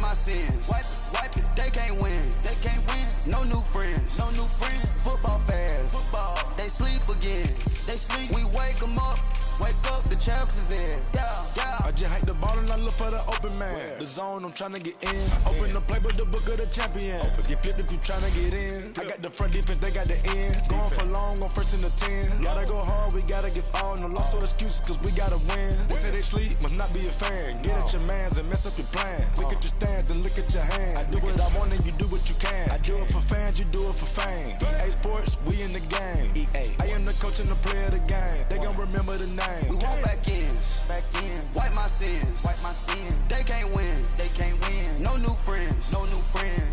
my sins. Wipe it. They can't win. No new friends. Football fans. They sleep again. We wake them up. Wake up, the champs is in. Yeah. I just hike the ball and I look for the open man. The zone, I'm trying to get in. Open the playbook, the book of the champion. Get flipped if you trying to get in. I got the front defense, they got the end. Going for long, on first and the 10. Gotta go hard, we gotta give all. No loss or excuses, cause we gotta win. They say they sleep, must not be a fan. Get at your mans and mess up your plans. Look at your stands and look at your hands. I do what I want and you do what you can. I do it for fans, you do it for fame. EA Sports, we in the game. I am the coach and the player of the game. They gon' remember the name. We want back ins. Wipe my sins. They can't win. No new friends.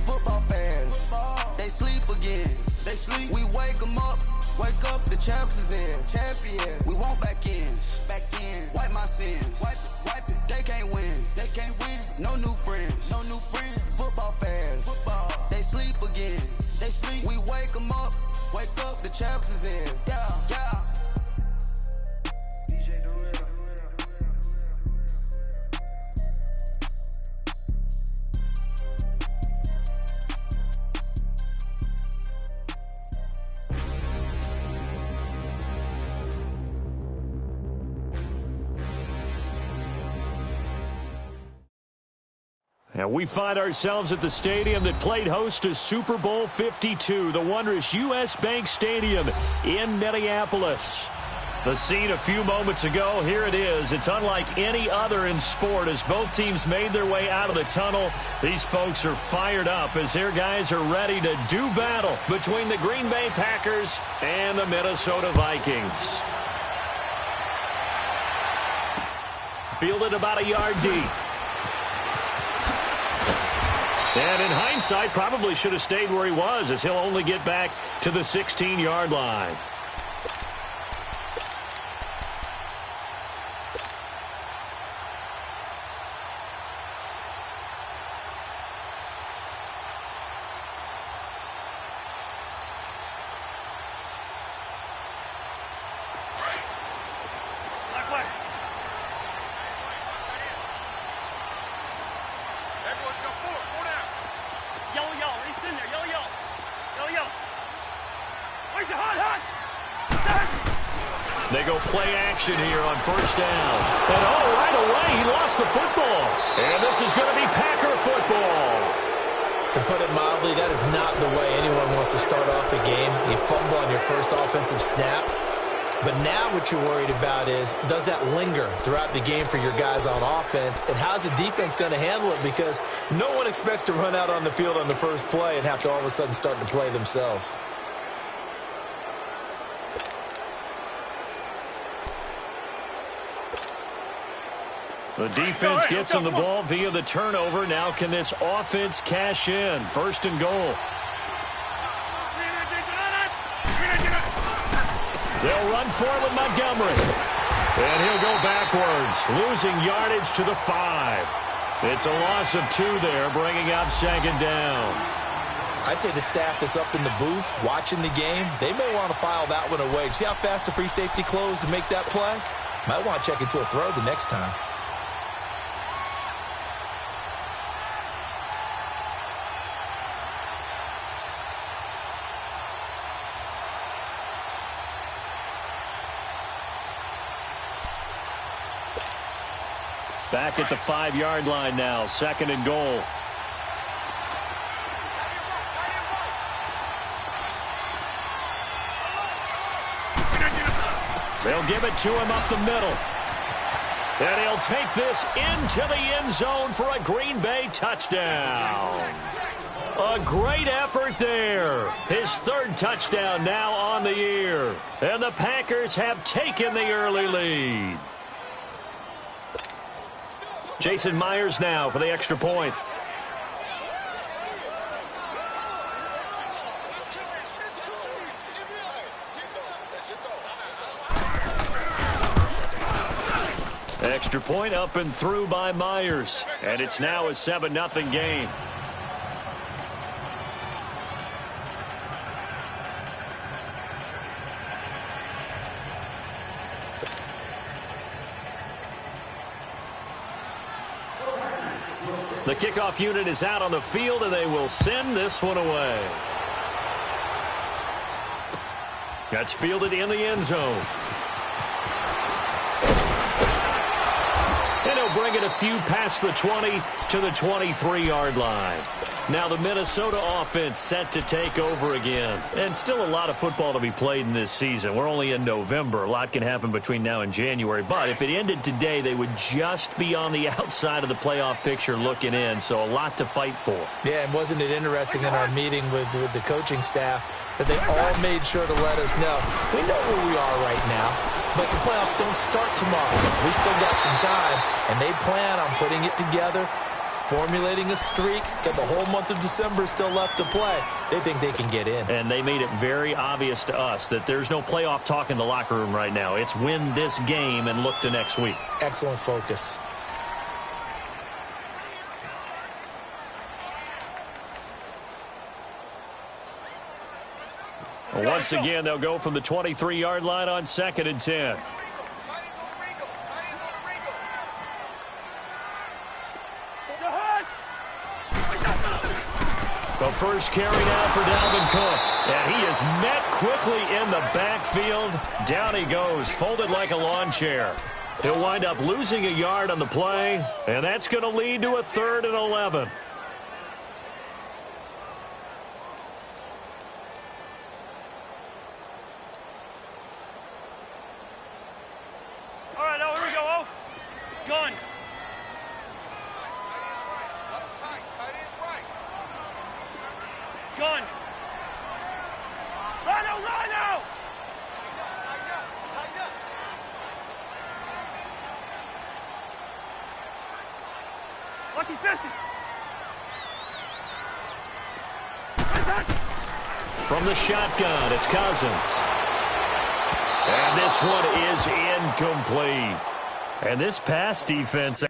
Football fans. They sleep again. We wake them up. Wake up, the champs is in. Champion. We want back ins. Wipe my sins. Wipe it. They can't win. No new friends. Football fans. They sleep again. We wake them up. Wake up, the champs is in. Yeah. And we find ourselves at the stadium that played host to Super Bowl 52, the wondrous U.S. Bank Stadium in Minneapolis. The scene a few moments ago, here it is. It's unlike any other in sport as both teams made their way out of the tunnel. These folks are fired up as their guys are ready to do battle between the Green Bay Packers and the Minnesota Vikings. Fielded about a yard deep. And in hindsight, probably should have stayed where he was as he'll only get back to the 16-yard line. They go play action here on first down. And right away, he lost the football. And this is going to be Packer football. To put it mildly, that is not the way anyone wants to start off a game. You fumble on your first offensive snap. But now what you're worried about is, does that linger throughout the game for your guys on offense? And how's the defense going to handle it? Because no one expects to run out on the field on the first play and have to all of a sudden start to play themselves. The defense gets on the ball via the turnover. Now can this offense cash in? First and goal. They'll run for it with Montgomery. And he'll go backwards, losing yardage to the 5. It's a loss of 2 there, bringing up second down. I'd say the staff that's up in the booth watching the game, they may want to file that one away. See how fast the free safety closed to make that play? Might want to check into a throw the next time. Back at the 5-yard line now, second and goal. They'll give it to him up the middle. And he'll take this into the end zone for a Green Bay touchdown. A great effort there. His 3rd touchdown now on the year. And the Packers have taken the early lead. Jason Myers now for the extra point. Extra point up and through by Myers. And it's now a 7-0 game. The kickoff unit is out on the field, and they will send this one away. That's fielded in the end zone. And he'll bring it a few past the 20 to the 23-yard line. Now the Minnesota offense set to take over again. And still a lot of football to be played in this season. We're only in November. A lot can happen between now and January. But if it ended today, they would just be on the outside of the playoff picture looking in. So a lot to fight for. Yeah, and wasn't it interesting in our meeting with the coaching staff that they all made sure to let us know, we know where we are right now, but the playoffs don't start tomorrow. We still got some time, and they plan on putting it together, formulating a streak, got the whole month of December still left to play. They think they can get in. And they made it very obvious to us that there's no playoff talk in the locker room right now. It's win this game and look to next week. Excellent focus. Once again, they'll go from the 23-yard line on 2nd and 10. The first carry now for Dalvin Cook. And he is met quickly in the backfield. Down he goes, folded like a lawn chair. He'll wind up losing a yard on the play, and that's going to lead to a 3rd and 11. From the shotgun, it's Cousins. And this one is incomplete. And this pass defense...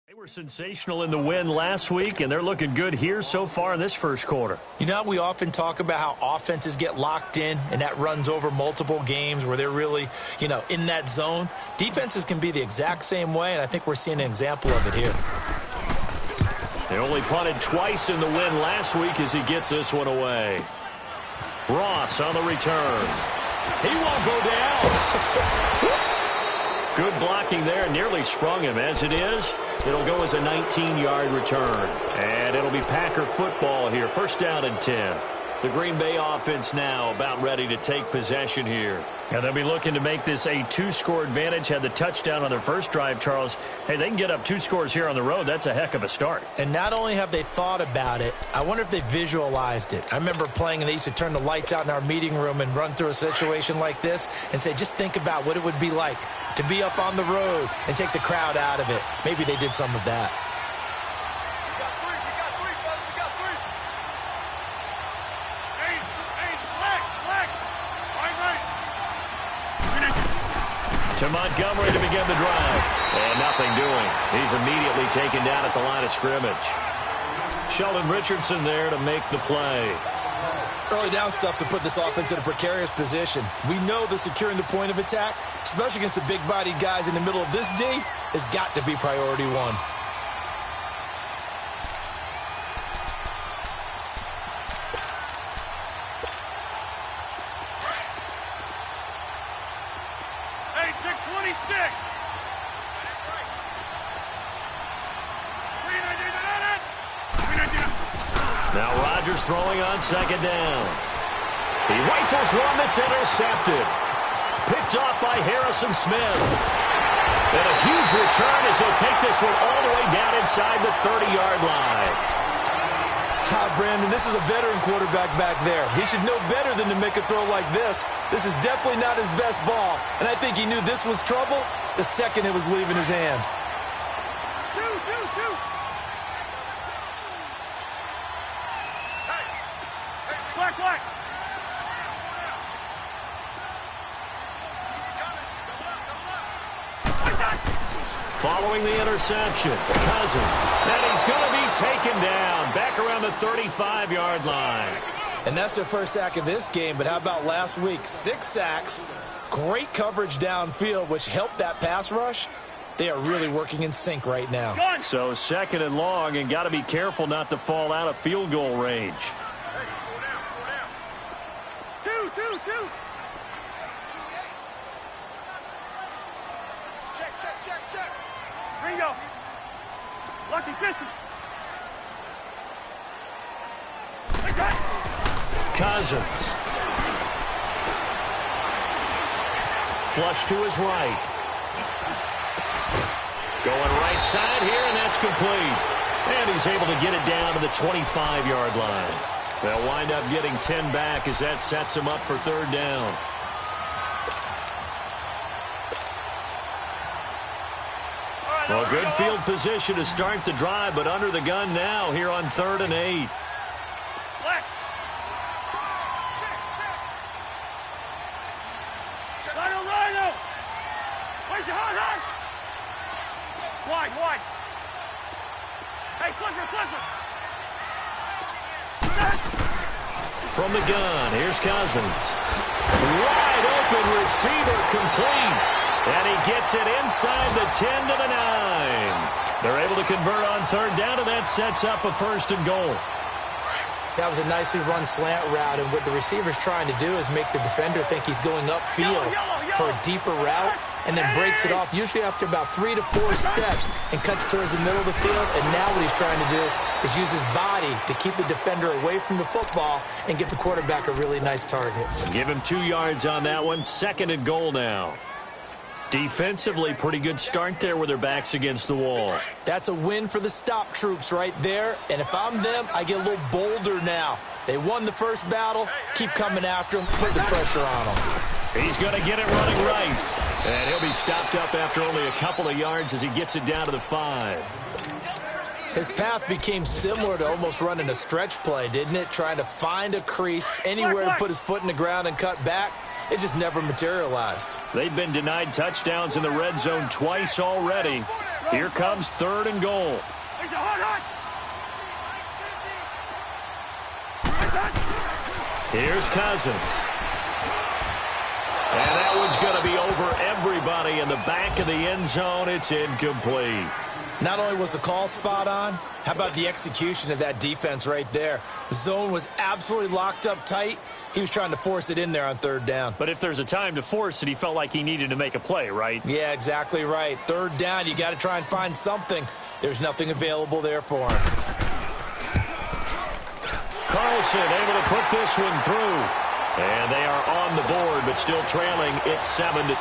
They were sensational in the win last week, and they're looking good here so far in this first quarter. You know, we often talk about how offenses get locked in, and that runs over multiple games where they're really, in that zone. Defenses can be the exact same way, and I think we're seeing an example of it here. They only punted twice in the win last week as he gets this one away. Ross on the return. He won't go down. Good blocking there, nearly sprung him. As it is, it'll go as a 19-yard return. And it'll be Packer football here. 1st down and 10. The Green Bay offense now about ready to take possession here. And they'll be looking to make this a 2-score advantage. Had the touchdown on their first drive, Charles. Hey, they can get up 2 scores here on the road. That's a heck of a start. And not only have they thought about it, I wonder if they visualized it. I remember playing, and they used to turn the lights out in our meeting room and run through a situation like this and say, just think about what it would be like to be up on the road and take the crowd out of it. Maybe they did some of that. To Montgomery to begin the drive. And nothing doing. He's immediately taken down at the line of scrimmage. Sheldon Richardson there to make the play. Early down stuff to put this offense in a precarious position. We know that securing the point of attack, especially against the big-bodied guys in the middle of this D, has got to be priority one. Now Rodgers throwing on 2nd down. He rifles one that's intercepted. picked off by Harrison Smith. And a huge return as he'll take this one all the way down inside the 30-yard line. Brandon, this is a veteran quarterback back there. He should know better than to make a throw like this. This is definitely not his best ball, and I think he knew this was trouble the second it was leaving his hand. Following the interception, Cousins, and he's going to be taken down back around the 35-yard line. And that's their first sack of this game, but how about last week? 6 sacks, great coverage downfield, which helped that pass rush. They are really working in sync right now. So 2nd and long, and got to be careful not to fall out of field goal range. Two. Check. Ringo. Lucky Christian. Cousins. Flush to his right. Going right side here, and that's complete. And he's able to get it down to the 25-yard line. They'll wind up getting 10 back as that sets him up for 3rd down. Well, good field position to start the drive, but under the gun now here on 3rd and 8. Rhino! Where's your hard? Wide. Hey, Clifford! From the gun, here's Cousins. Wide open receiver complete. And he gets it inside the 10 to the 9. They're able to convert on 3rd down, and that sets up a 1st and goal. That was a nicely run slant route, and what the receiver's trying to do is make the defender think he's going upfield for a deeper route, and then breaks it off, usually after about 3 to 4 steps, and cuts towards the middle of the field. And now what he's trying to do is use his body to keep the defender away from the football and give the quarterback a really nice target. Give him 2 yards on that one. 2nd and goal now. Defensively, pretty good start there with their backs against the wall. That's a win for the stop troops right there. And if I'm them, I get a little bolder now. They won the first battle. Keep coming after them. Put the pressure on them. He's going to get it running right. And he'll be stopped up after only a couple of yards as he gets it down to the 5. His path became similar to almost running a stretch play, didn't it? Trying to find a crease, anywhere to put his foot in the ground and cut back. It just never materialized. They've been denied touchdowns in the red zone twice already. Here comes 3rd and goal. Here's Cousins. And that one's going to be over everybody in the back of the end zone. It's incomplete. Not only was the call spot on, how about the execution of that defense right there? The zone was absolutely locked up tight. He was trying to force it in there on 3rd down. But if there's a time to force it, he felt like he needed to make a play, right? Yeah, exactly right. 3rd down, you got to try and find something. There's nothing available there for him. Carlson able to put this one through. And they are on the board, but still trailing. It's 7-3.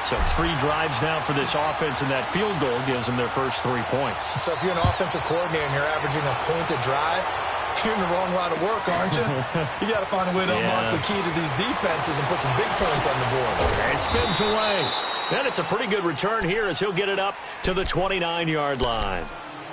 So 3 drives now for this offense, and that field goal gives them their first 3 points. So if you're an offensive coordinator and you're averaging a point a drive, you're in the wrong line of work, aren't you? You got to find a way to unlock the key to these defenses and put some big points on the board. And it spins away. And it's a pretty good return here as he'll get it up to the 29-yard line.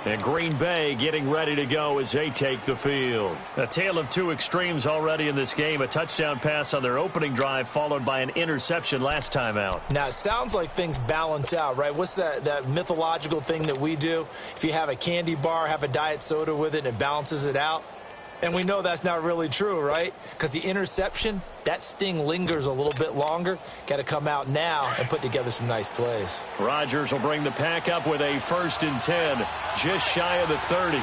And Green Bay getting ready to go as they take the field. A tale of 2 extremes already in this game. A touchdown pass on their opening drive followed by an interception last time out. Now, it sounds like things balance out, right? What's that mythological thing that we do? If you have a candy bar, have a diet soda with it, and it balances it out. And we know that's not really true, right? Because the interception, that sting lingers a little bit longer. Got to come out now and put together some nice plays. Rodgers will bring the pack up with a 1st and 10, just shy of the 30.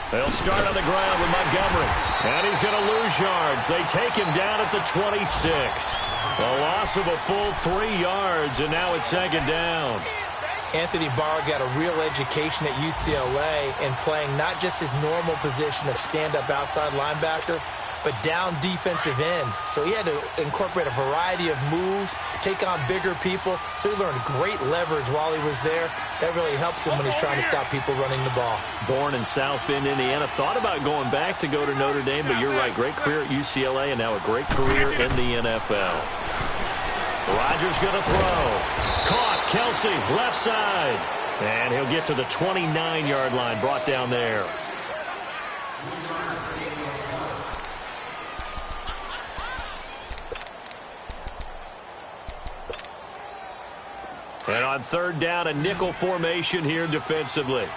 They'll start on the ground with Montgomery. And he's going to lose yards. They take him down at the 26. A loss of a full 3 yards, and now it's 2nd down. Anthony Barr got a real education at UCLA in playing not just his normal position of stand-up outside linebacker, but down defensive end. So he had to incorporate a variety of moves, take on bigger people. So he learned great leverage while he was there. That really helps him when he's trying to stop people running the ball. Born in South Bend, Indiana. Thought about going back to go to Notre Dame, but you're right. Great career at UCLA and now a great career in the NFL. Rodgers going to throw. Caught. Kelsey, left side. And he'll get to the 29-yard line, brought down there. And on third down, a nickel formation here defensively.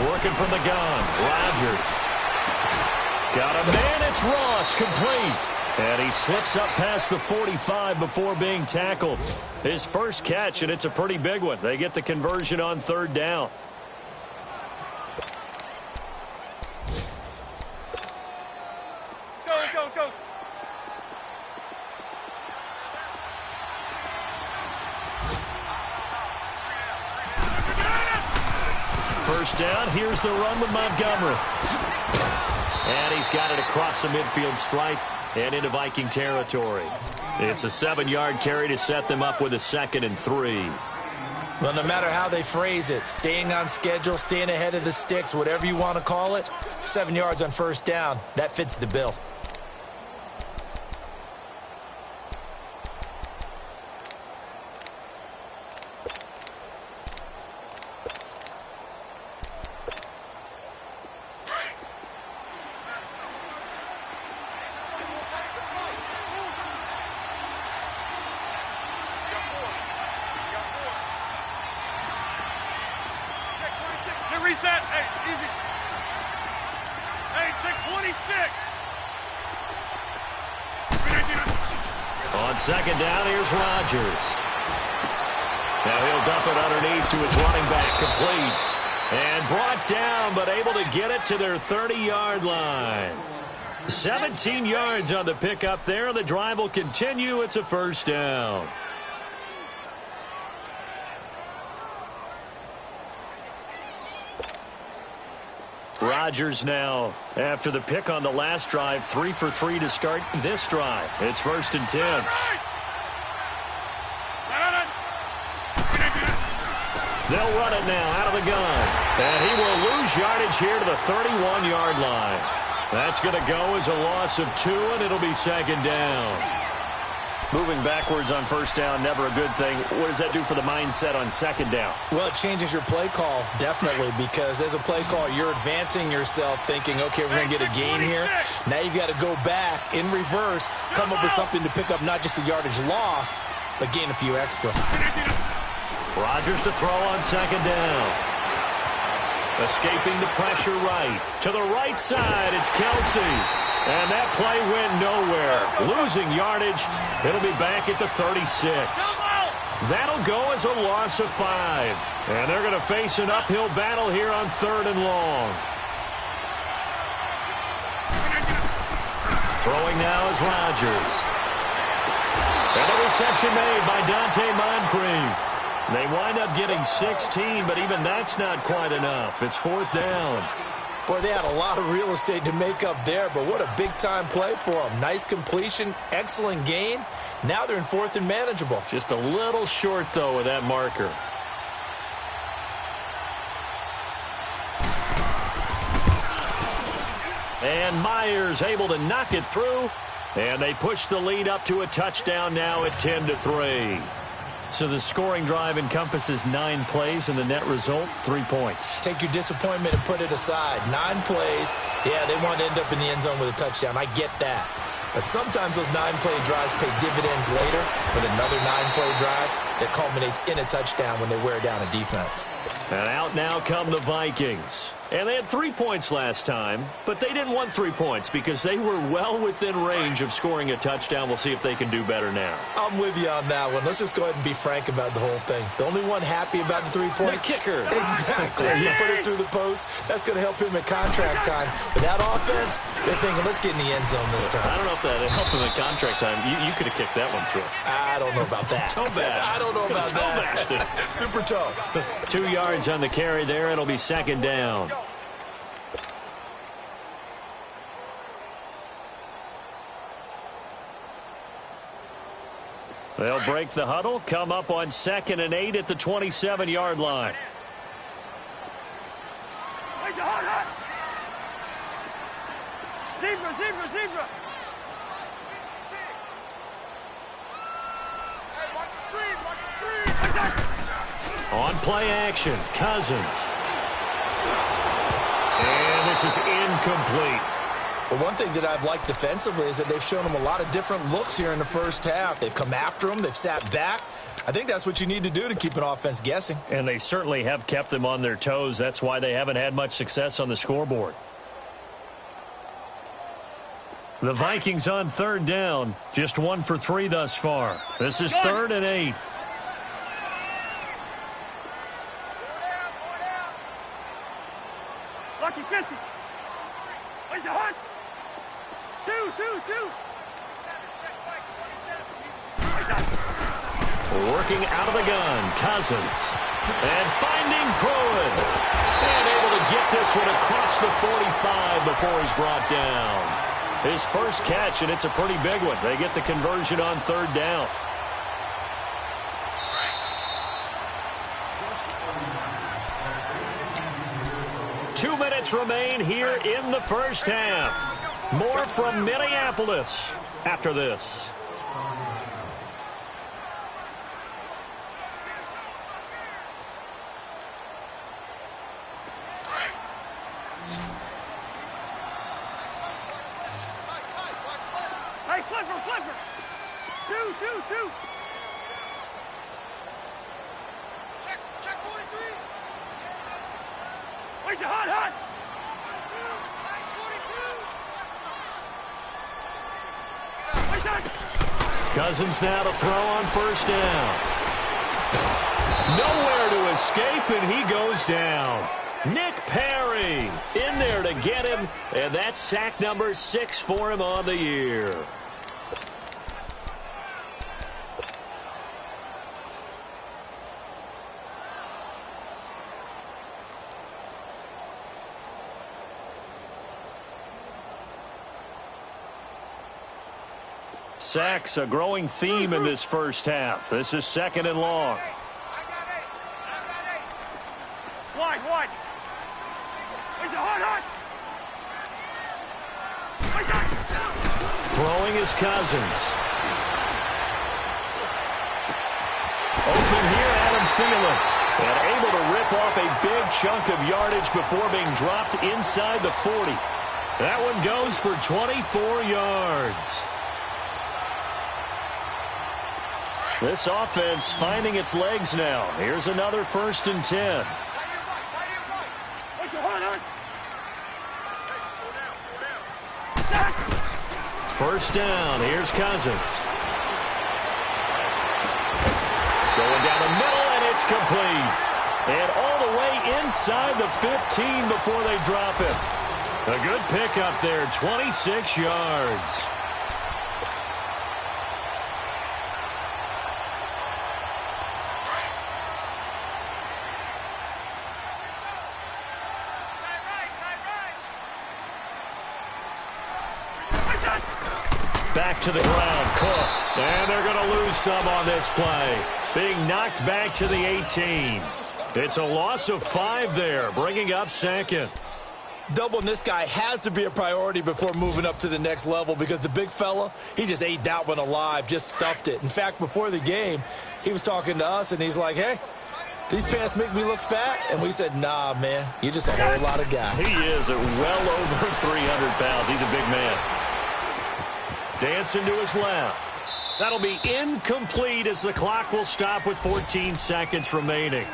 Working from the gun, Rodgers. Got a man, it's Ross, complete. And he slips up past the 45 before being tackled. His first catch, and it's a pretty big one. They get the conversion on third down. Let's go. First down, here's the run with Montgomery. And he's got it across the midfield stripe and into Viking territory. It's a 7-yard carry to set them up with a 2nd and 3. Well, no matter how they phrase it, staying on schedule, staying ahead of the sticks, whatever you want to call it, 7 yards on first down, that fits the bill. Reset. Hey, easy. Hey, check 26. On second down, here's Rodgers. Now he'll dump it underneath to his running back, complete. And brought down, but able to get it to their 30-yard line. 17 yards on the pickup there. The drive will continue. It's a first down. Rodgers now, after the pick on the last drive, 3 for 3 to start this drive. It's 1st and 10. They'll run it now out of the gun. And he will lose yardage here to the 31-yard line. That's going to go as a loss of 2, and it'll be 2nd down. Moving backwards on first down, never a good thing. What does that do for the mindset on 2nd down? Well, it changes your play call, definitely, because as a play call, you're advancing yourself thinking, okay, we're going to get a gain here. Now you've got to go back in reverse, come up with something to pick up not just the yardage lost, but gain a few extra. Rodgers to throw on 2nd down. Escaping the pressure right. To the right side, it's Kelsey. And that play went nowhere. Losing yardage. It'll be back at the 36. That'll go as a loss of 5. And they're going to face an uphill battle here on 3rd and long. Throwing now is Rodgers. And the reception made by Dante Moncrief. They wind up getting 16, but even that's not quite enough. It's 4th down. Boy, they had a lot of real estate to make up there, but what a big-time play for them. Nice completion, excellent gain. Now they're in 4th and manageable. Just a little short, though, with that marker. And Myers able to knock it through. And they push the lead up to a touchdown now at 10-3. So the scoring drive encompasses 9 plays, and the net result, 3 points. Take your disappointment and put it aside. 9 plays. Yeah, they want to end up in the end zone with a touchdown. I get that. But sometimes those 9-play drives pay dividends later with another 9-play drive that culminates in a touchdown when they wear down a defense. And out now come the Vikings. And they had 3 points last time, but they didn't want 3 points because they were well within range of scoring a touchdown. We'll see if they can do better now. I'm with you on that one. Let's just go ahead and be frank about the whole thing. The only one happy about the 3-point? The kicker. Exactly. He put it through the post. That's going to help him at contract time. But that offense, they're thinking, let's get in the end zone this time. I don't know if that helped him at contract time. You could have kicked that one through. I don't know about that. Toe bash. I don't know about toe that. Bashed it. Super toe. 2 yards on the carry there. It'll be second down. They'll break the huddle, come up on 2nd and 8 at the 27-yard line. Zebra, zebra, zebra. Hey, watch the screen, watch the screen. On play action, Cousins. And this is incomplete. The one thing that I've liked defensively is that they've shown them a lot of different looks here in the first half. They've come after them. They've sat back. I think that's what you need to do to keep an offense guessing. And they certainly have kept them on their toes. That's why they haven't had much success on the scoreboard. The Vikings on 3rd down. Just 1 for 3 thus far. This is 3rd and 8. Lucky 50. Where's the hunt? 2. Working out of the gun, Cousins. And finding Pruitt. And able to get this one across the 45 before he's brought down. His first catch, and it's a pretty big one. They get the conversion on 3rd down. Two minutes remain here in the first half. More from Minneapolis after this. Hey, flipper. 2. Check 43. Where's the hot? 42. Cousins now to throw on 1st down. Nowhere to escape, and he goes down. Nick Perry in there to get him, and that's sack number 6 for him on the year. Sacks, a growing theme in this first half. This is 2nd and long. I got 8. Wide. Where's the hot? Throwing is Cousins. Open here, Adam Thielen. And able to rip off a big chunk of yardage before being dropped inside the 40. That one goes for 24 yards. This offense finding its legs now. Here's another 1st and 10. First down. Here's Cousins. Going down the middle, and it's complete. And all the way inside the 15 before they drop it. A good pickup there, 26 yards. Back to the ground, Cook. And they're going to lose some on this play. Being knocked back to the 18. It's a loss of 5 there, bringing up 2nd. Doubling this guy has to be a priority before moving up to the next level because the big fella, he just ate that one alive, just stuffed it. In fact, before the game, he was talking to us, and he's like, hey, these pants make me look fat? And we said, nah, man, you're just a whole lot of guy. He is well over 300 pounds. He's a big man. Dancing to his left. That'll be incomplete as the clock will stop with 14 seconds remaining.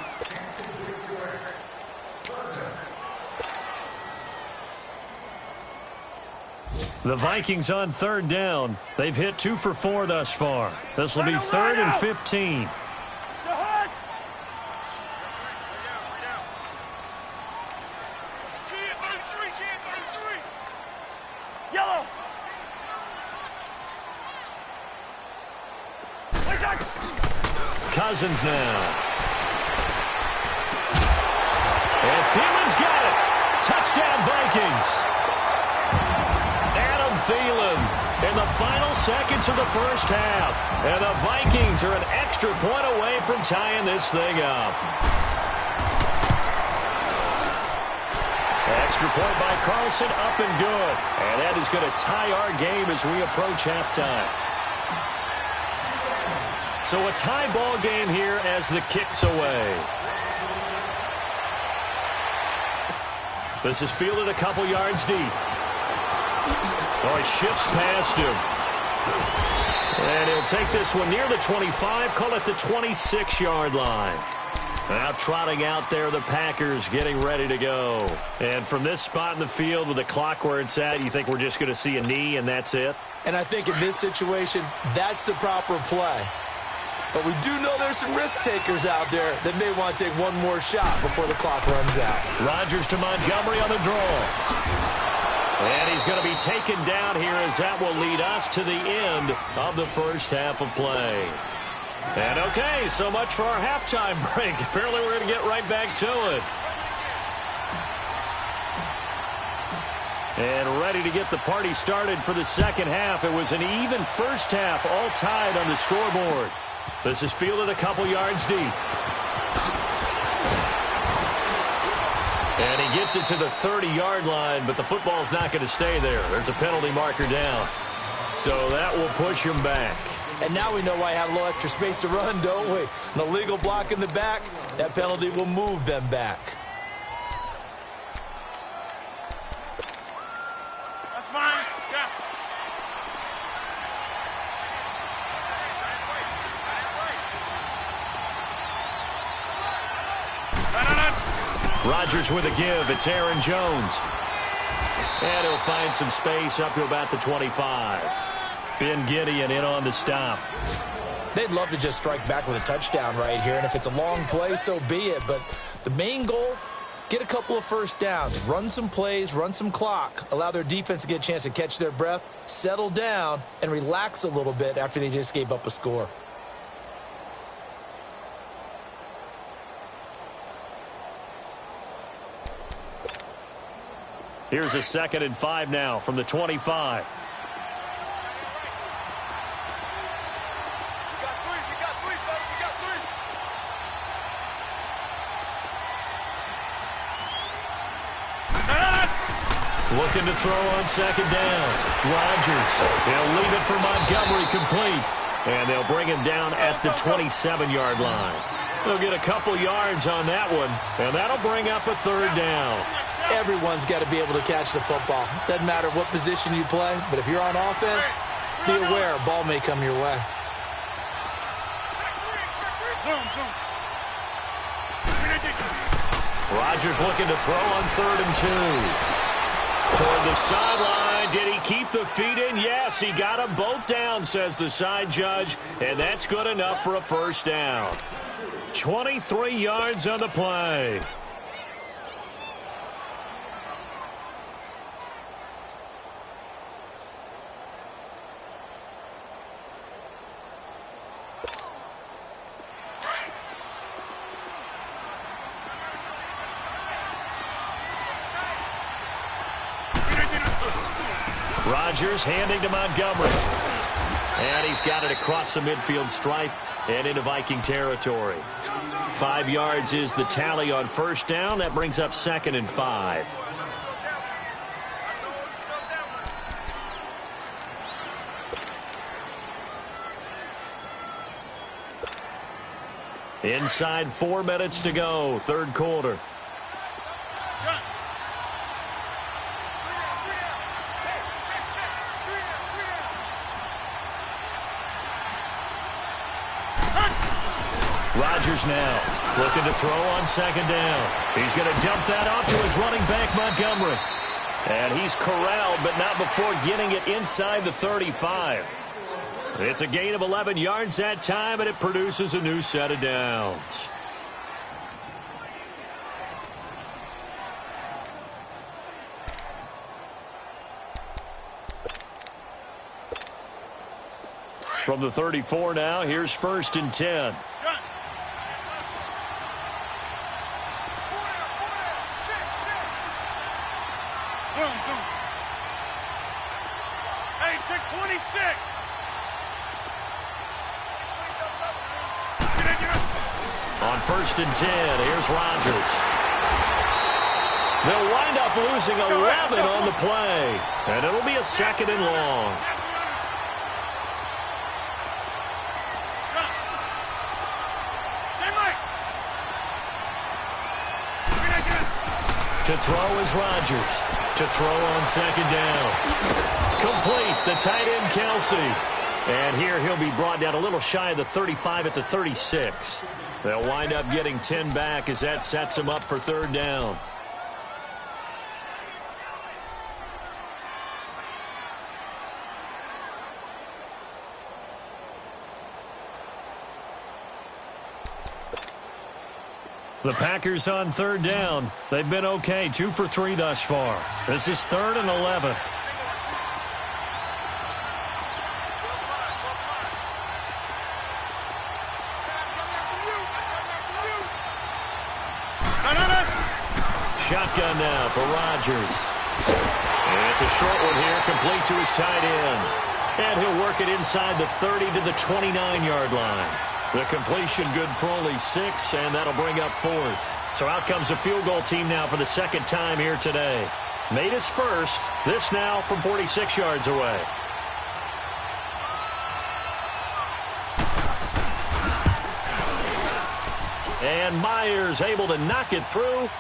The Vikings on third down. They've hit 2 for 4 thus far. This will be 3rd and 15. Yellow. Cousins now. And Thielen's got it. Touchdown, Vikings. Adam Thielen in the final seconds of the first half. And the Vikings are an extra point away from tying this thing up. Extra point by Carlson, up and good. And that is going to tie our game as we approach halftime. So a tie ball game here as the kick's away. This is fielded a couple yards deep. Oh, he shifts past him. And he'll take this one near the 25, call it the 26-yard line. Now trotting out there, the Packers getting ready to go. And from this spot in the field with the clock where it's at, you think we're just going to see a knee and that's it? And I think in this situation, that's the proper play. But we do know there's some risk takers out there that may want to take one more shot before the clock runs out. Rodgers to Montgomery on the draw. And he's going to be taken down here as that will lead us to the end of the first half of play. And okay, so much for our halftime break. Apparently we're going to get right back to it. And ready to get the party started for the second half. It was an even first half, all tied on the scoreboard. This is fielded a couple yards deep. And he gets it to the 30-yard line, but the football's not going to stay there. There's a penalty marker down. So that will push him back. And now we know why I have a little extra space to run, don't we? An illegal block in the back, that penalty will move them back. That's fine. Yeah. Rodgers with a give. It's Aaron Jones. And he'll find some space up to about the 25. Ben Gideon in on the stop. They'd love to just strike back with a touchdown right here, and if it's a long play, so be it. But the main goal, get a couple of first downs, run some plays, run some clock, allow their defense to get a chance to catch their breath, settle down, and relax a little bit after they just gave up a score. Here's a 2nd and 5 now from the 25. Looking to throw on 2nd down. Rodgers. He'll leave it for Montgomery complete. And they'll bring him down at the 27-yard line. They'll get a couple yards on that one, and that'll bring up a 3rd down. Everyone's got to be able to catch the football. Doesn't matter what position you play, but if you're on offense, be aware a ball may come your way. Rodgers looking to throw on 3rd and 2. Toward the sideline. Did he keep the feet in? Yes, he got them both down, says the side judge, and that's good enough for a 1st down. 23 yards on the play. Rodgers handing to Montgomery. And he's got it across the midfield stripe and into Viking territory. 5 yards is the tally on 1st down. That brings up 2nd and 5. Inside 4 minutes to go, 3rd quarter. Rodgers now looking to throw on 2nd down. He's going to dump that off to his running back, Montgomery. And he's corralled, but not before getting it inside the 35. It's a gain of 11 yards that time, and it produces a new set of downs. From the 34 now, here's 1st and 10. Hey, check 26. On 1st and 10, here's Rodgers. They'll wind up losing 11 on the play, and it'll be a 2nd and long. To throw is Rodgers. To throw on 2nd down. Complete, the tight end Kelsey. And here he'll be brought down a little shy of the 35 at the 36. They'll wind up getting 10 back as that sets him up for 3rd down. The Packers on 3rd down. They've been okay, 2 for 3 thus far. This is 3rd and 11. Shotgun now for Rodgers. And it's a short one here, complete to his tight end. And he'll work it inside the 30 to the 29-yard line. The completion good for only 6, and that'll bring up 4th. So out comes a field goal team now for the 2nd time here today. Made his first, this now from 46 yards away. And Myers able to knock it through,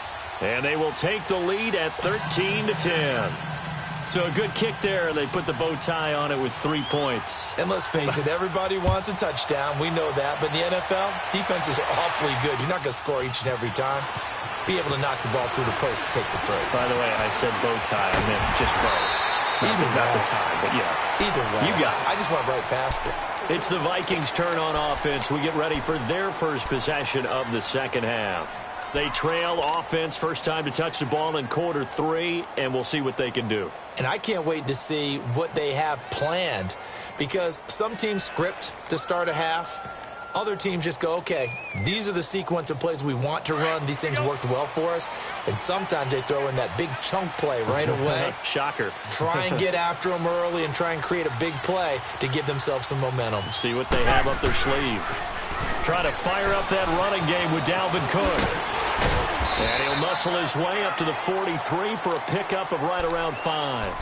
and they will take the lead at 13-10. So a good kick there. They put the bow tie on it with 3 points. And let's face it, everybody wants a touchdown. We know that. But in the NFL, defenses are awfully good. You're not going to score each and every time. Be able to knock the ball through the post and take the throw. By the way, I said bow tie. I meant just bow. Either not way. the tie, but yeah. Either way. You got it. I just went right past it. It's the Vikings' turn on offense. We get ready for their first possession of the 2nd half. They trail offense, first time to touch the ball in quarter 3, and we'll see what they can do. And I can't wait to see what they have planned, because some teams script to start a half. Other teams just go, okay, these are the sequence of plays we want to run. These things worked well for us. And sometimes they throw in that big chunk play right away. Shocker. Try and get after them early and try and create a big play to give themselves some momentum. See what they have up their sleeve. Try to fire up that running game with Dalvin Cook. And he'll muscle his way up to the 43 for a pickup of right around 5.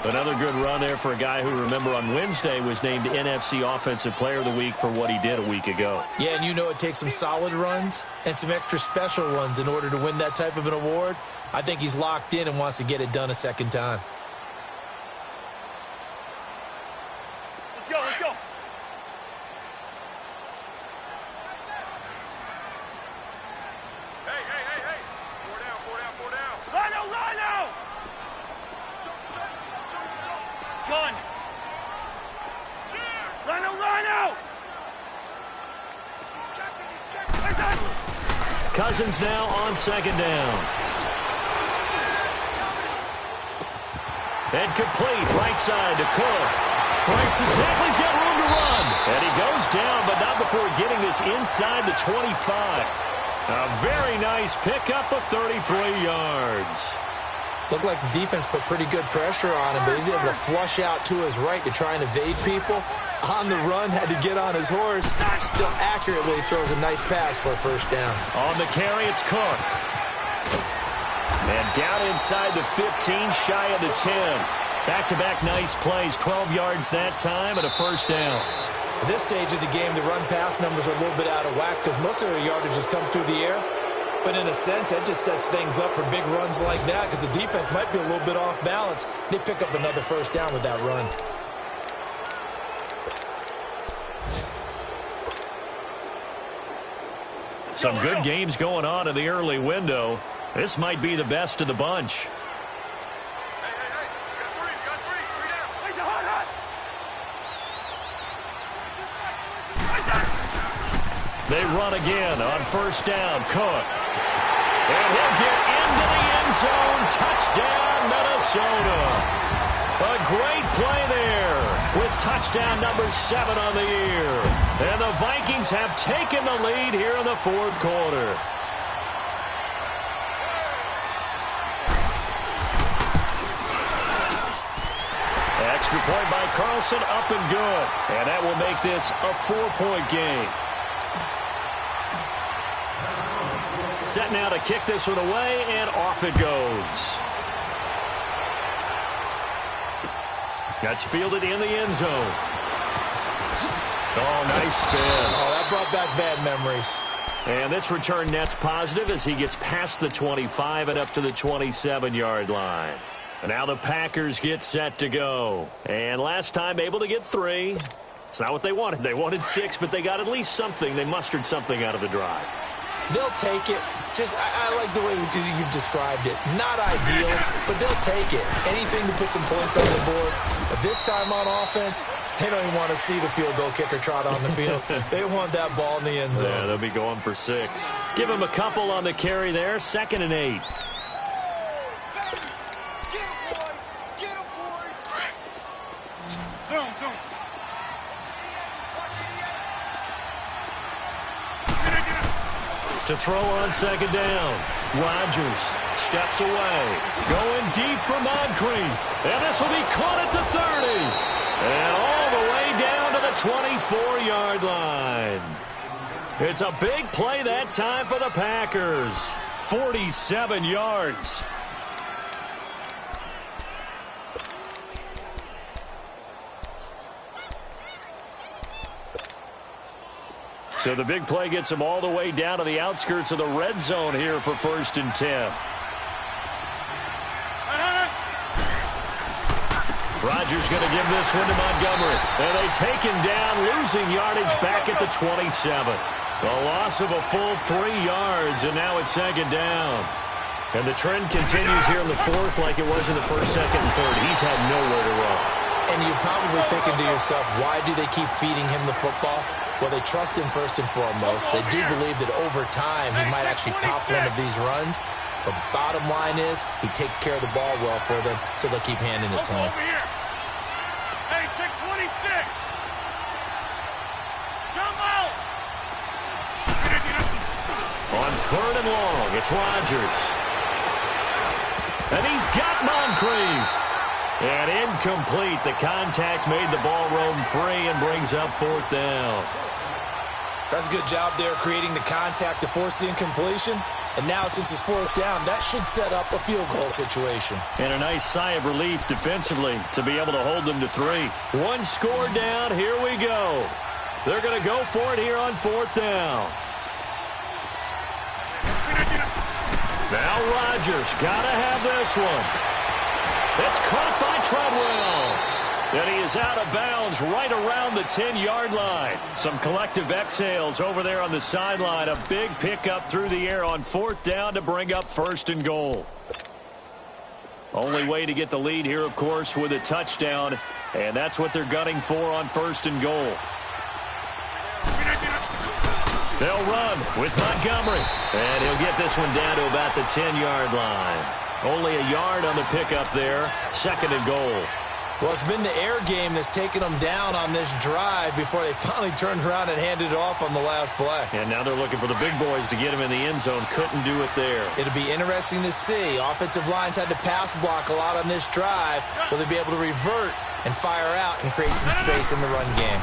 Another good run there for a guy who, remember, on Wednesday was named NFC Offensive Player of the Week for what he did a week ago. Yeah, and you know it takes some solid runs and some extra special ones in order to win that type of an award. I think he's locked in and wants to get it done a 2nd time. Let's go, let's go. Hey. 4 down. Rhino! Gun. Rhino! Cousins now on 2nd down. And complete, right side to Cook. Breaks the tackle, he's got room to run. And he goes down, but not before getting this inside the 25. A very nice pickup of 33 yards. Looked like the defense put pretty good pressure on him, but he's able to flush out to his right to try and evade people. On the run, had to get on his horse. Still accurately throws a nice pass for a 1st down. On the carry, it's Cook. And down inside the 15, shy of the 10. Back-to-back nice plays, 12 yards that time, and a 1st down. At this stage of the game, the run-pass numbers are a little bit out of whack because most of their yardage has come through the air. But in a sense, that just sets things up for big runs like that because the defense might be a little bit off balance. They pick up another 1st down with that run. Some good games going on in the early window. This might be the best of the bunch. They run again on first down. Cook. And he'll get into the end zone. Touchdown, Minnesota. A great play there with touchdown number 7 on the year. And the Vikings have taken the lead here in the fourth quarter. Extra point by Carlson, up and good. And that will make this a 4-point game. Set now to kick this one away, and off it goes. That's fielded in the end zone. Oh, nice spin. Oh, that brought back bad memories. And this return net's positive as he gets past the 25 and up to the 27-yard line. And now the Packers get set to go. And last time able to get 3. It's not what they wanted. They wanted 6, but they got at least something. They mustered something out of the drive. They'll take it. I like the way you've described it. Not ideal, but they'll take it. Anything to put some points on the board. But this time on offense, they don't even want to see the field goal kicker trot on the field. They want that ball in the end zone. Yeah, they'll be going for 6. Give him a couple on the carry there. 2nd and 8. To throw on 2nd down. Rodgers steps away. Going deep for Moncrief. And this will be caught at the 30. And all the way down to the 24-yard line. It's a big play that time for the Packers. 47 yards. So the big play gets him all the way down to the outskirts of the red zone here for 1st and 10. Rodgers going to give this one to Montgomery. And they take him down, losing yardage back at the 27. A loss of a full 3 yards, and now it's 2nd down. And the trend continues here in the 4th like it was in the 1st, 2nd, and 3rd. He's had nowhere to run. And you're probably thinking to yourself, why do they keep feeding him the football? Well, they trust him first and foremost. They do believe that over time he might actually pop one of these runs. The bottom line is he takes care of the ball well for them, so they'll keep handing it to him. Hey, check 26. Jump out. On 3rd and long, it's Rodgers. And he's got Moncrief. And incomplete. The contact made the ball roam free and brings up 4th down. That's a good job there creating the contact to force the incompletion. And now since it's 4th down, that should set up a field goal situation. And a nice sigh of relief defensively to be able to hold them to 3. 1 score down. Here we go. They're going to go for it here on 4th down. Now Rodgers got to have this one. It's caught by Treadwell. And he is out of bounds right around the 10-yard line. Some collective exhales over there on the sideline. A big pickup through the air on 4th down to bring up 1st and goal. Only way to get the lead here, of course, with a touchdown. And that's what they're gunning for on 1st and goal. They'll run with Montgomery. And he'll get this one down to about the 10-yard line. Only a yard on the pickup there. 2nd and goal. Well, it's been the air game that's taken them down on this drive before they finally turned around and handed it off on the last play. And now they're looking for the big boys to get him in the end zone. Couldn't do it there. It'll be interesting to see. Offensive lines had to pass block a lot on this drive. Will they be able to revert and fire out and create some space in the run game?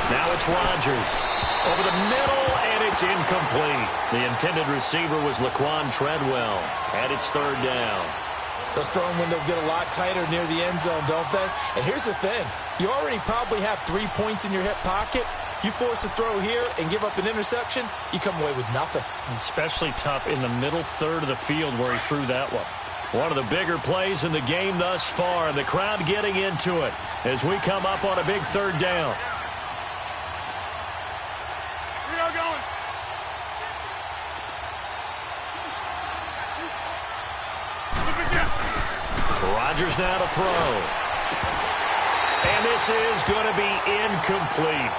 Now it's Rodgers. Over the middle, and it's incomplete. The intended receiver was Laquan Treadwell. And it's 3rd down. Those throwing windows get a lot tighter near the end zone, don't they? And here's the thing. You already probably have 3 points in your hip pocket. You force a throw here and give up an interception, you come away with nothing. Especially tough in the middle 3rd of the field where he threw that one. One of the bigger plays in the game thus far, and the crowd getting into it as we come up on a big 3rd down. Rodgers now to throw. And this is going to be incomplete.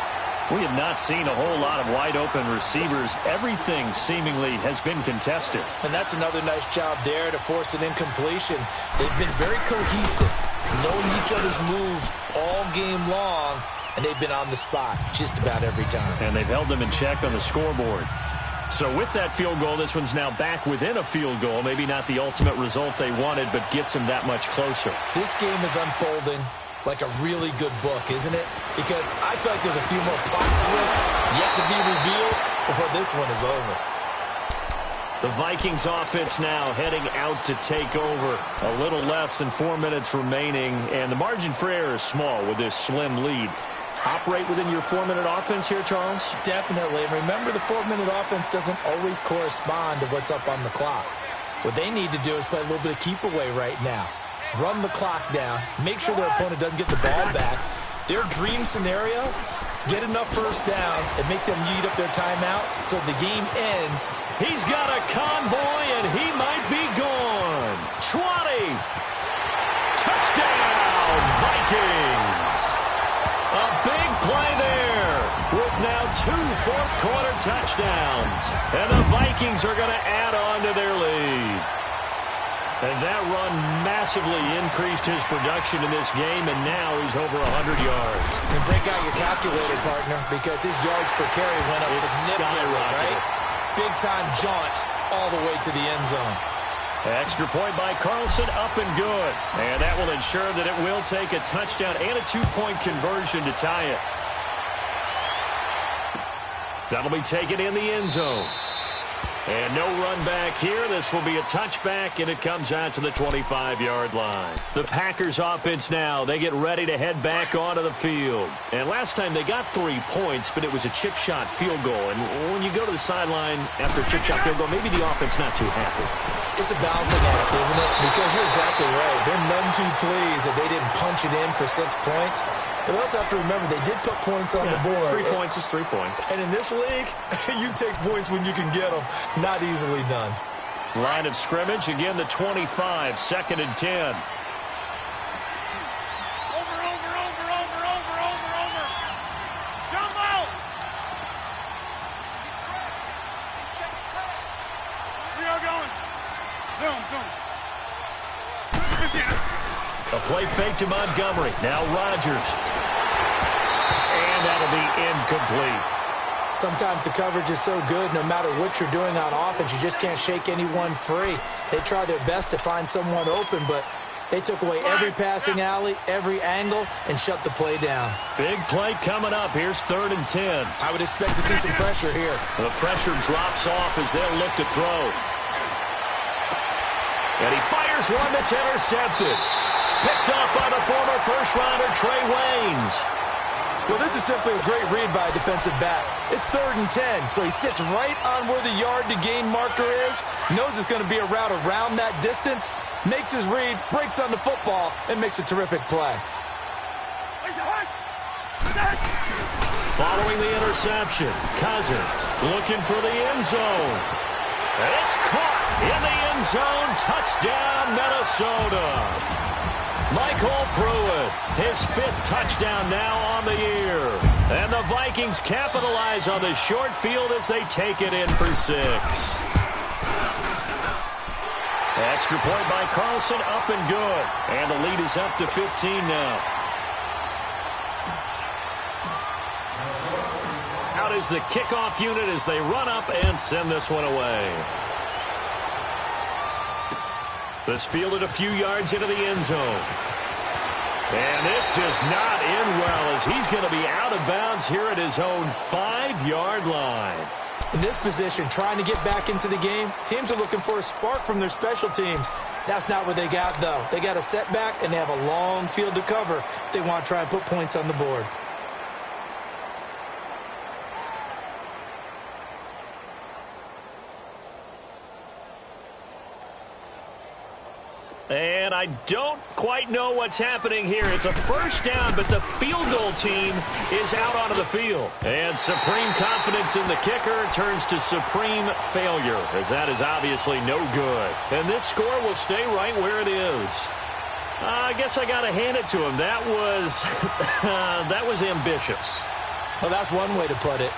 We have not seen a whole lot of wide-open receivers. Everything seemingly has been contested. And that's another nice job there to force an incompletion. They've been very cohesive, knowing each other's moves all game long, and they've been on the spot just about every time. And they've held them in check on the scoreboard. So with that field goal, this one's now back within a field goal. Maybe not the ultimate result they wanted, but gets them that much closer. This game is unfolding like a really good book, isn't it? Because I feel like there's a few more plot twists yet to be revealed before this one is over. The Vikings offense now heading out to take over. A little less than 4 minutes remaining, and the margin for error is small with this slim lead. Operate within your 4-minute offense here, Charles? Definitely. And remember, the 4-minute offense doesn't always correspond to what's up on the clock. What they need to do is play a little bit of keep away right now. Run the clock down. Make sure their opponent doesn't get the ball back. Their dream scenario, get enough first downs and make them eat up their timeouts so the game ends. He's got a convoy, and he might be gone. 20. Touchdown, Vikings. A big play there with now 2 fourth-quarter touchdowns. And the Vikings are going to add on to their lead. And that run massively increased his production in this game, and now he's over 100 yards. And break out your calculator, partner, because his yards per carry went up significantly, right? Big-time jaunt all the way to the end zone. Extra point by Carlson, up and good. And that will ensure that it will take a touchdown and a 2-point conversion to tie it. That'll be taken in the end zone. And no run back here. This will be a touchback, and it comes out to the 25-yard line. The Packers offense now, they get ready to head back onto the field. And last time they got 3 points, but it was a chip shot field goal. And when you go to the sideline after a chip shot field goal, maybe the offense not too happy. It's a balancing act, isn't it? Because you're exactly right. They're none too pleased that they didn't punch it in for 6 points. But also have to remember, they did put points on the board. 3 points is 3 points. And in this league, you take points when you can get them. Not easily done. Line of scrimmage, again the 25, 2nd and 10. Jump out! We are going. Zoom. A play fake to Montgomery. Now Rodgers. And that'll be incomplete. Sometimes the coverage is so good, no matter what you're doing on offense, you just can't shake anyone free. They try their best to find someone open, but they took away every passing alley, every angle, and shut the play down. Big play coming up. Here's 3rd and 10. I would expect to see some pressure here. The pressure drops off as they'll look to throw. And he fires one that's intercepted. Picked up by the former first-rounder Trey Waynes. Well, this is simply a great read by a defensive back. It's 3rd and 10, so he sits right on where the yard-to-gain marker is, knows it's going to be a route around that distance, makes his read, breaks on the football, and makes a terrific play. Following the interception, Cousins looking for the end zone. And it's caught in the end zone. Touchdown, Minnesota. Michael Pruitt, his 5th touchdown now on the year. And the Vikings capitalize on the short field as they take it in for 6. Extra point by Carlson, up and good. And the lead is up to 15 now. Out is the kickoff unit as they run up and send this one away. This fielded a few yards into the end zone. And this does not end well as he's going to be out of bounds here at his own 5-yard line. In this position, trying to get back into the game, teams are looking for a spark from their special teams. That's not what they got, though. They got a setback, and they have a long field to cover if they want to try and put points on the board. And I don't quite know what's happening here. It's a first down, but the field goal team is out onto the field. And supreme confidence in the kicker turns to supreme failure, as that is obviously no good. And this score will stay right where it is. I guess I got to hand it to him. That was ambitious. Well, that's one way to put it.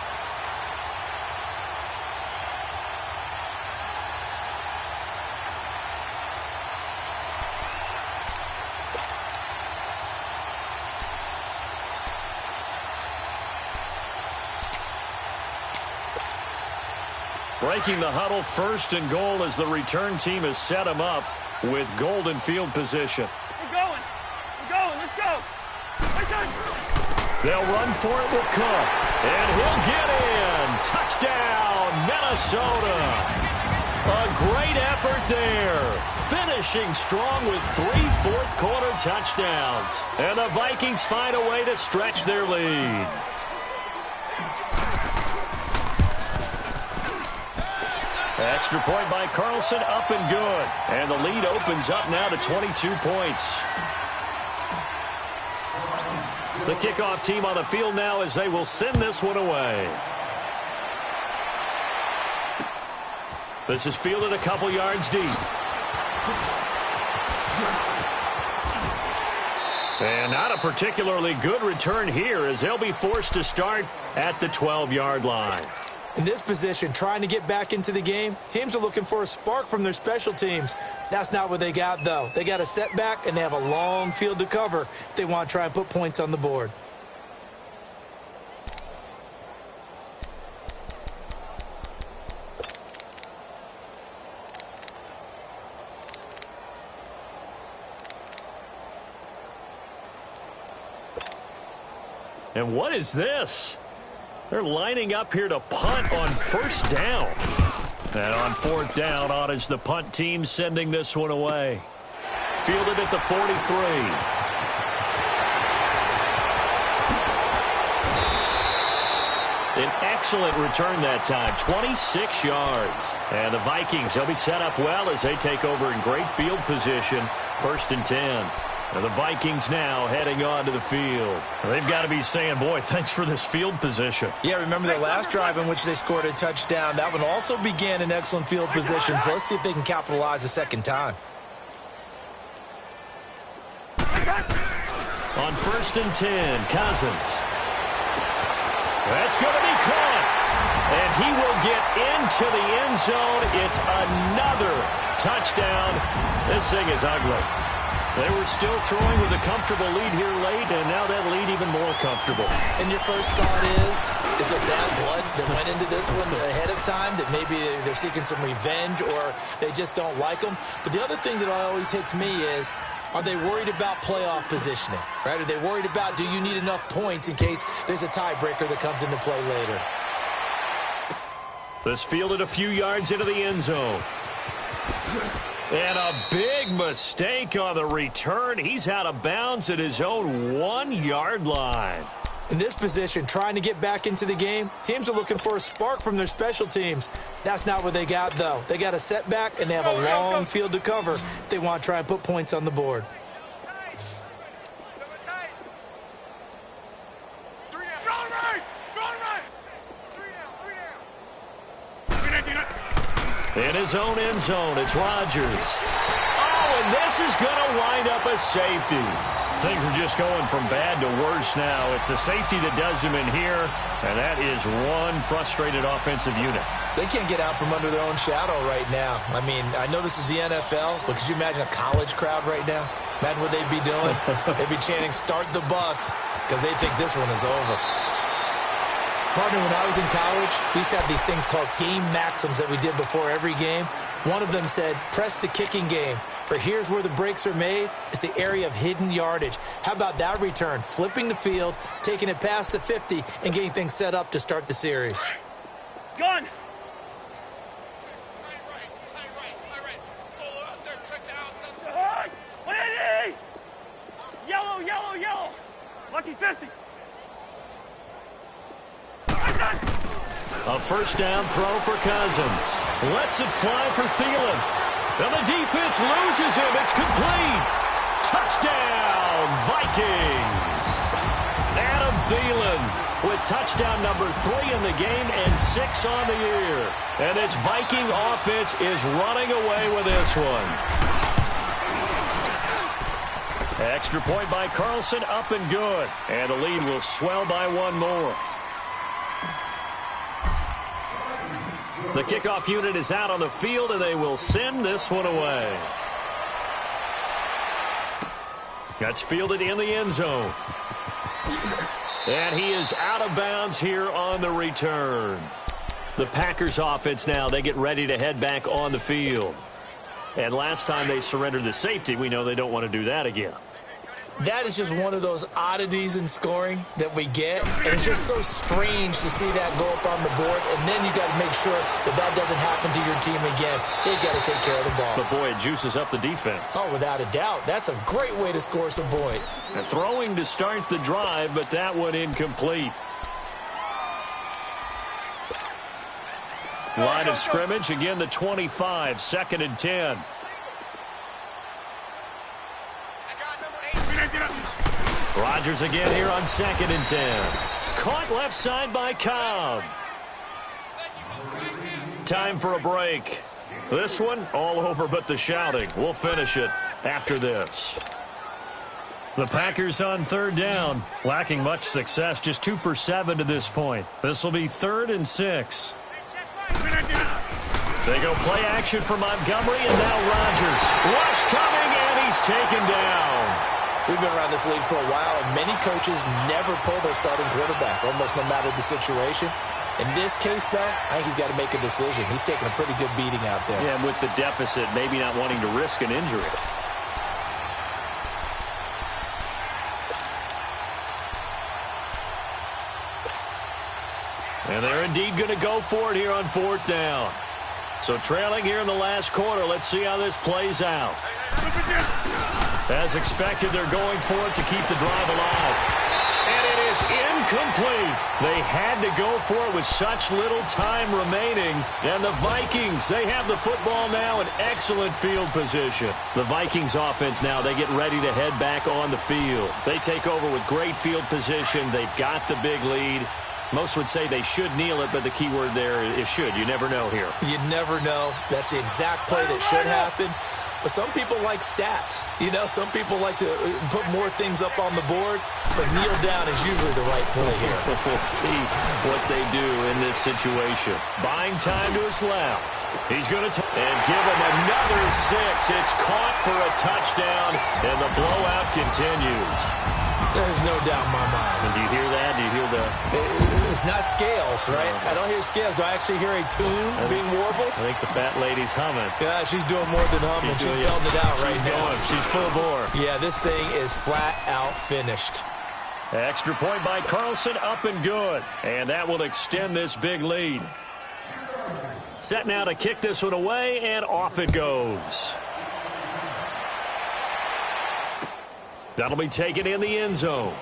Breaking the huddle, 1st and goal as the return team has set him up with golden field position. We're going. Let's go. They'll run for it with Cook. And he'll get in. Touchdown, Minnesota. A great effort there. Finishing strong with 3 fourth-quarter touchdowns. And the Vikings find a way to stretch their lead. Extra point by Carlson, up and good. And the lead opens up now to 22 points. The kickoff team on the field now as they will send this one away. This is fielded a couple yards deep. And not a particularly good return here as they'll be forced to start at the 12-yard line. In this position, trying to get back into the game, teams are looking for a spark from their special teams. That's not what they got, though. They got a setback, and they have a long field to cover if they want to try and put points on the board. And what is this? They're lining up here to punt on 1st down. And on 4th down, on is the punt team sending this one away. Fielded at the 43. An excellent return that time, 26 yards. And the Vikings, they'll be set up well as they take over in great field position, 1st and 10. And the Vikings now heading onto the field. They've got to be saying, boy, thanks for this field position. Yeah, remember their last drive in which they scored a touchdown. That one also began in excellent field position, so let's see if they can capitalize a second time. On 1st and 10, Cousins. That's going to be caught. And he will get into the end zone. It's another touchdown. This thing is ugly. They were still throwing with a comfortable lead here late, and now that lead even more comfortable. And your first thought is there bad blood that went into this one ahead of time, that maybe they're seeking some revenge or they just don't like them? But the other thing that always hits me is, are they worried about playoff positioning? Right? Are they worried about, do you need enough points in case there's a tiebreaker that comes into play later? This fielded a few yards into the end zone. And a big mistake on the return. He's out of bounds at his own 1-yard line. In this position, trying to get back into the game, teams are looking for a spark from their special teams. That's not what they got, though. They got a setback, and they have a long field to cover if they want to try and put points on the board. In his own end zone, it's Rodgers. Oh, and this is going to wind up a safety. Things are just going from bad to worse now. It's a safety that does him in here, and that is one frustrated offensive unit. They can't get out from under their own shadow right now. I mean, I know this is the NFL, but could you imagine a college crowd right now? Imagine what they'd be doing. They'd be chanting, "Start the bus," because they think this one is over. Partner, when I was in college, we used to have these things called game maxims that we did before every game. One of them said, press the kicking game. For here's where the breaks are made. It's the area of hidden yardage. How about that return? Flipping the field, taking it past the 50, and getting things set up to start the series. Gun! Yellow, yellow, yellow! Lucky 50! A first down throw for Cousins. Lets it fly for Thielen. And the defense loses him. It's complete. Touchdown, Vikings. Adam Thielen with touchdown number 3 in the game and 6 on the year. And this Viking offense is running away with this one. Extra point by Carlson, up and good. And the lead will swell by one more. The kickoff unit is out on the field, and they will send this one away. That's fielded in the end zone. And he is out of bounds here on the return. The Packers offense now, they get ready to head back on the field. And last time they surrendered the safety, we know they don't want to do that again. That is just one of those oddities in scoring that we get. And it's just so strange to see that go up on the board. And then you got to make sure that that doesn't happen to your team again. They've got to take care of the ball. But, boy, it juices up the defense. Oh, without a doubt. That's a great way to score some points. And throwing to start the drive, but that one incomplete. Line of scrimmage, again the 25, 2nd and 10. Rodgers again here on 2nd and 10. Caught left side by Cobb. Time for a break. This one all over but the shouting. We'll finish it after this. The Packers on 3rd down. Lacking much success, just 2 for 7 to this point. This will be 3rd and 6. They go play action for Montgomery, and now Rodgers. Rush coming, and he's taken down. We've been around this league for a while, and many coaches never pull their starting quarterback, almost no matter the situation. In this case, though, I think he's got to make a decision. He's taking a pretty good beating out there. Yeah, and with the deficit, maybe not wanting to risk an injury. And they're indeed going to go for it here on 4th down. So trailing here in the last quarter, let's see how this plays out. As expected, they're going for it to keep the drive alive. And it is incomplete. They had to go for it with such little time remaining. And the Vikings, they have the football now in excellent field position. The Vikings offense now, they get ready to head back on the field. They take over with great field position. They've got the big lead. Most would say they should kneel it, but the key word there is should. You never know here. You never know. That's the exact play that should happen. But some people like stats. You know, some people like to put more things up on the board, but kneel down is usually the right play here. We'll see what they do in this situation. Buying time to his left. He's going to and give him another 6. It's caught for a touchdown, and the blowout continues. There's no doubt in my mind. And do you hear that? Do you hear the... It's not scales, right? I don't hear scales. Do I actually hear a tune being warbled? I think the fat lady's humming. Yeah, she's doing more than humming. She's belting it out right now. She's full bore. Yeah, this thing is flat out finished. Extra point by Carlson, up and good. And that will extend this big lead. Set now to kick this one away, and off it goes. That'll be taken in the end zone.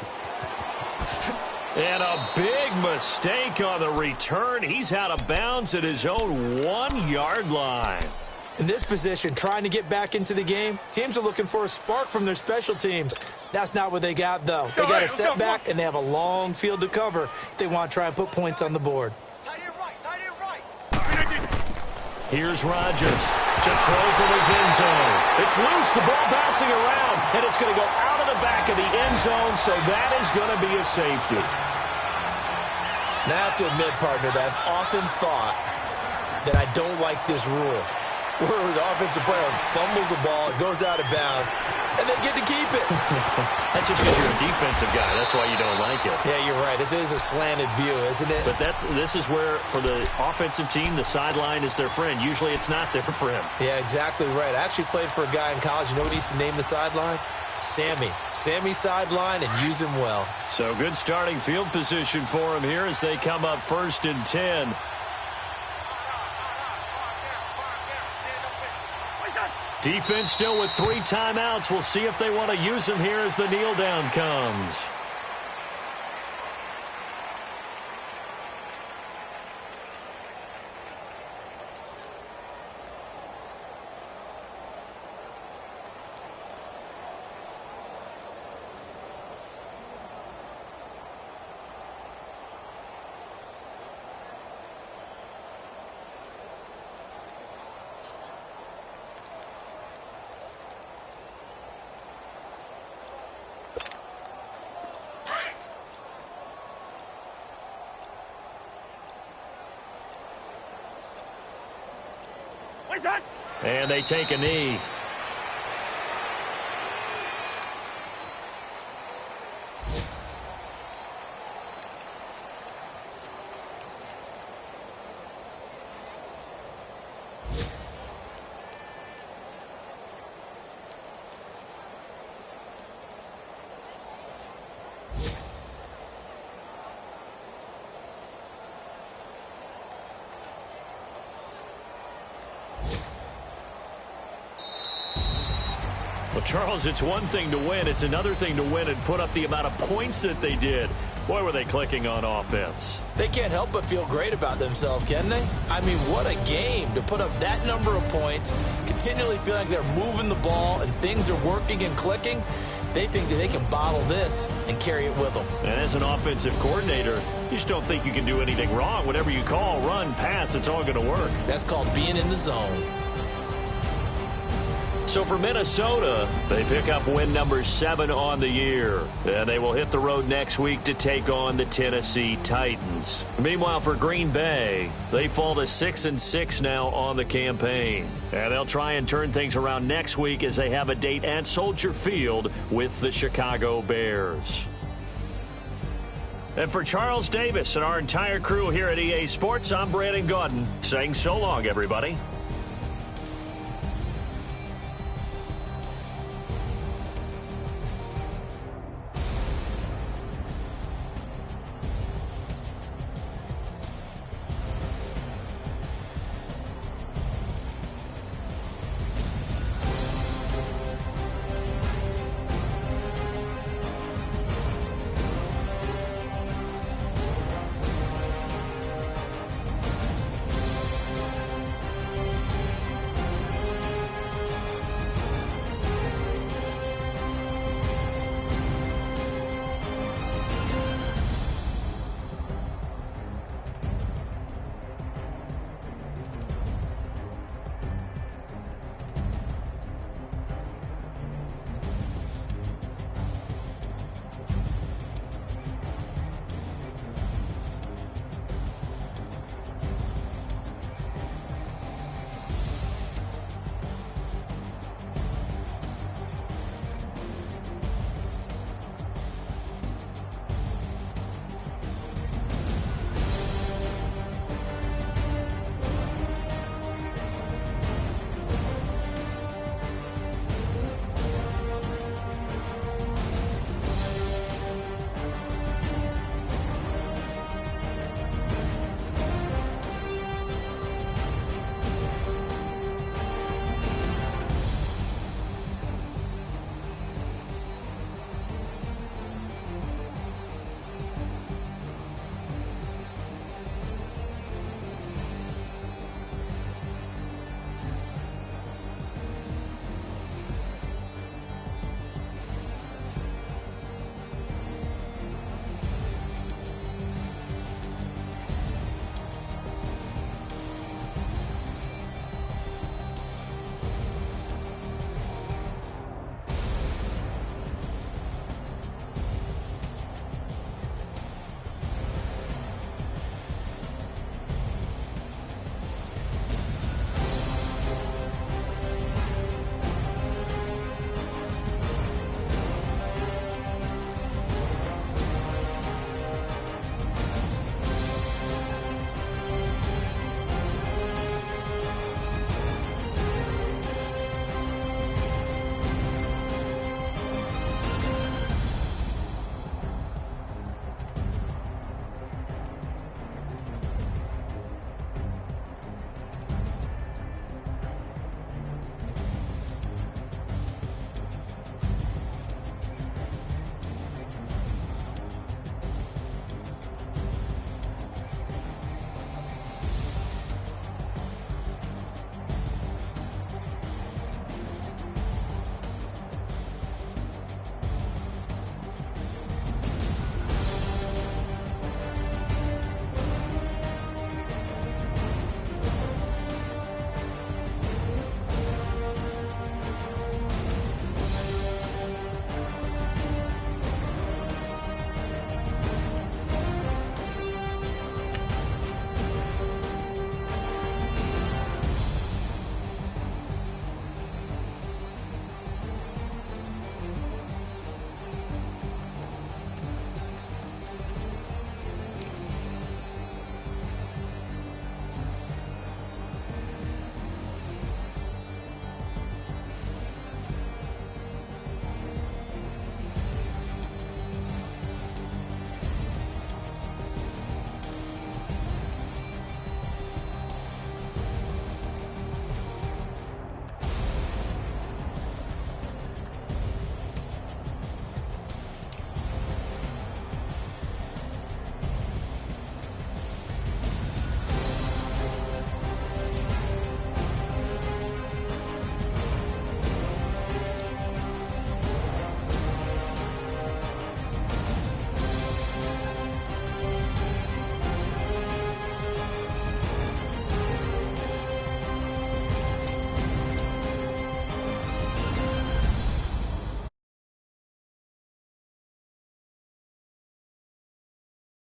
And a big mistake on the return. He's out of bounds at his own 1-yard line. In this position, trying to get back into the game, teams are looking for a spark from their special teams. That's not what they got, though. They got a setback, and they have a long field to cover if they want to try and put points on the board. Here's Rodgers to throw from his end zone. It's loose, the ball bouncing around, and it's going to go out of the back of the end zone, so that is going to be a safety. Now, I have to admit, partner, that I've often thought that I don't like this rule, where the offensive player fumbles the ball, it goes out of bounds, and they get to keep it. That's just because you're a defensive guy. That's why you don't like it. Yeah, you're right. It is a slanted view, isn't it? But this is where, for the offensive team, the sideline is their friend. Usually it's not their friend. Yeah, exactly right. I actually played for a guy in college. You know what he used to name the sideline? Sammy. Sammy sideline, and use him well. So good starting field position for him here as they come up 1st and 10. Defense still with 3 timeouts. We'll see if they want to use them here as the kneel down comes. And they take a knee. Well, Charles, it's one thing to win. It's another thing to win and put up the amount of points that they did. Boy, were they clicking on offense. They can't help but feel great about themselves, can they? I mean, what a game to put up that number of points, continually feel like they're moving the ball and things are working and clicking. They think that they can bottle this and carry it with them. And as an offensive coordinator, you just don't think you can do anything wrong. Whatever you call, run, pass, it's all going to work. That's called being in the zone. So for Minnesota, they pick up win number 7 on the year. And they will hit the road next week to take on the Tennessee Titans. Meanwhile, for Green Bay, they fall to 6-6 now on the campaign. And they'll try and turn things around next week as they have a date at Soldier Field with the Chicago Bears. And for Charles Davis and our entire crew here at EA Sports, I'm Brandon Gaudin saying so long, everybody.